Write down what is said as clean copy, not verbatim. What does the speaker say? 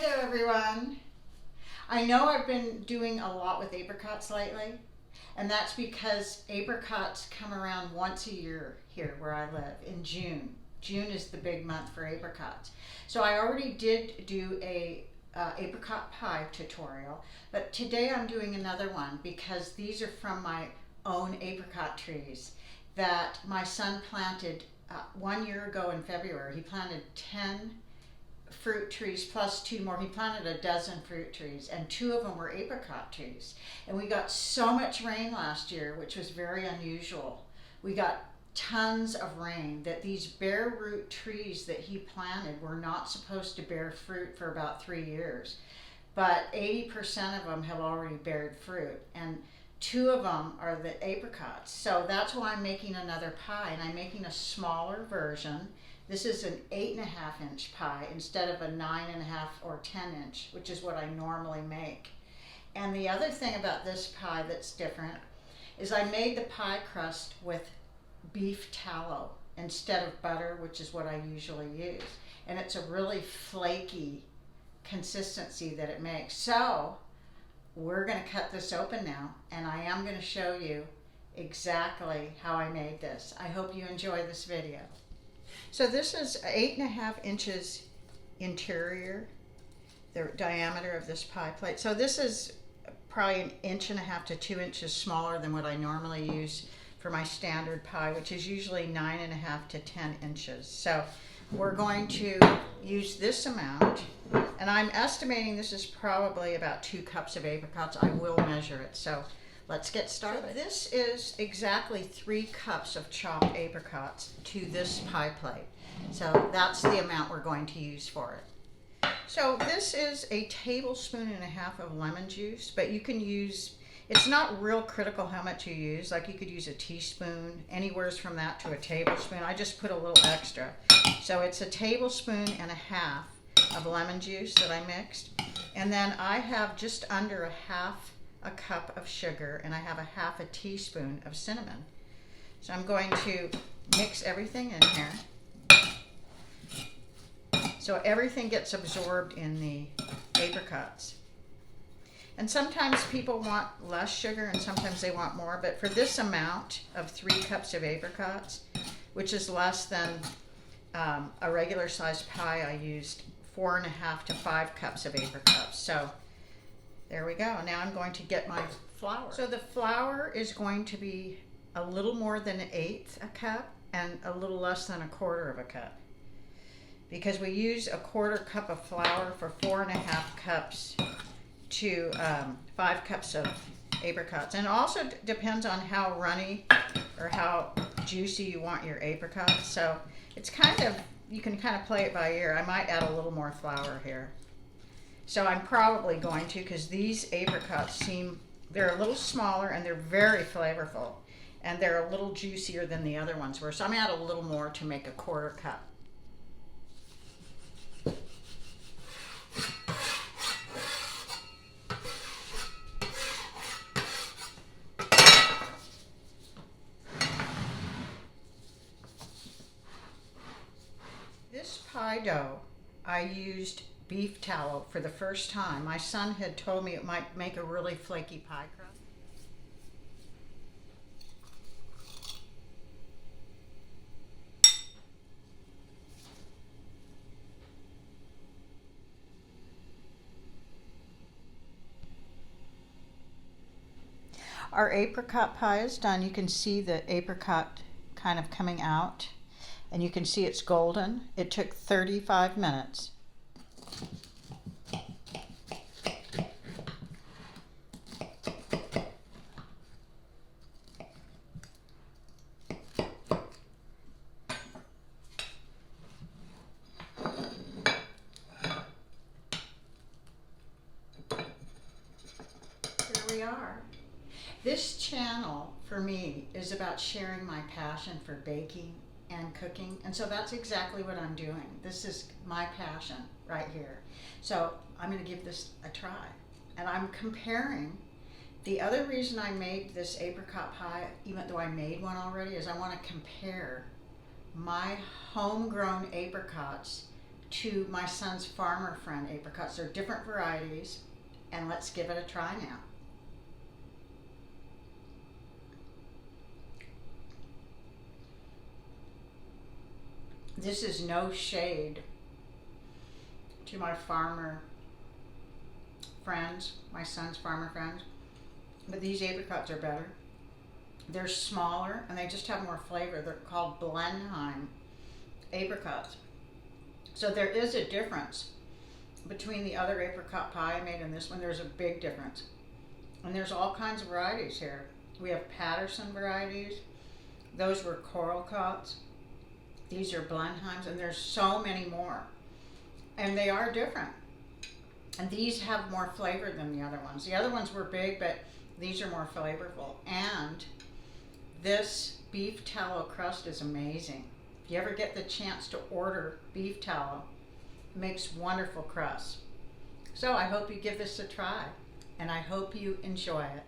Hi there, everyone. I know I've been doing a lot with apricots lately, and that's because apricots come around once a year here where I live in June. June is the big month for apricots. So I already did do a apricot pie tutorial, but today I'm doing another one because these are from my own apricot trees that my son planted 1 year ago in February. He planted 10 fruit trees plus 2 more. He planted a dozen fruit trees and 2 of them were apricot trees. And we got so much rain last year, which was very unusual. We got tons of rain that these bare root trees that he planted were not supposed to bear fruit for about 3 years. But 80% of them have already bared fruit, and 2 of them are the apricots. So that's why I'm making another pie, and I'm making a smaller version. This is an 8.5 inch pie instead of a 9.5 or 10 inch, which is what I normally make. And the other thing about this pie that's different is I made the pie crust with beef tallow instead of butter, which is what I usually use. And it's a really flaky consistency that it makes. So we're going to cut this open now, and I am going to show you exactly how I made this. I hope you enjoy this video. So this is 8.5 inches interior, the diameter of this pie plate. So this is probably 1.5 to 2 inches smaller than what I normally use for my standard pie, which is usually 9.5 to 10 inches. So we're going to use this amount, and I'm estimating this is probably about 2 cups of apricots. I will measure it. So let's get started. So this is exactly 3 cups of chopped apricots to this pie plate. So that's the amount we're going to use for it. So this is a 1.5 tablespoons of lemon juice, but you can use, it's not real critical how much you use. Like you could use a teaspoon, anywhere from that to a tablespoon. I just put a little extra. So it's 1.5 tablespoons of lemon juice that I mixed. And then I have just under a cup of sugar, and I have 1/2 teaspoon of cinnamon. So I'm going to mix everything in here so everything gets absorbed in the apricots. And sometimes people want less sugar and sometimes they want more, but for this amount of 3 cups of apricots, which is less than a regular sized pie, I used 4.5 to 5 cups of apricots. So there we go. Now I'm going to get my flour. So the flour is going to be a little more than 1/8 cup and a little less than 1/4 cup, because we use 1/4 cup of flour for 4.5 cups to 5 cups of apricots. And it also depends on how runny or how juicy you want your apricots. So it's kind of, you can kind of play it by ear. I might add a little more flour here. So I'm probably going to, because these apricots they're a little smaller and they're very flavorful, and they're a little juicier than the other ones were. So I'm going to add a little more to make 1/4 cup. This pie dough, I used beef tallow for the first time. My son had told me it might make a really flaky pie crust. Our apricot pie is done. You can see the apricot kind of coming out, and you can see it's golden. It took 35 minutes. Here we are. This channel for me is about sharing my passion for baking and cooking, and so that's exactly what I'm doing. This is my passion right here. So I'm going to give this a try, and I'm comparing. The other reason I made this apricot pie, even though I made one already, is I want to compare my homegrown apricots to my son's farmer friend apricots. They're different varieties, and let's give it a try now. This is no shade to my farmer friends, my son's farmer friends, but these apricots are better. They're smaller and they just have more flavor. They're called Blenheim apricots. So there is a difference between the other apricot pie I made and this one. There's a big difference. And there's all kinds of varieties here. We have Patterson varieties. Those were coral cuts. These are Blenheims, and there's so many more. And they are different. And these have more flavor than the other ones. The other ones were big, but these are more flavorful. And this beef tallow crust is amazing. If you ever get the chance to order beef tallow, it makes wonderful crust. So I hope you give this a try, and I hope you enjoy it.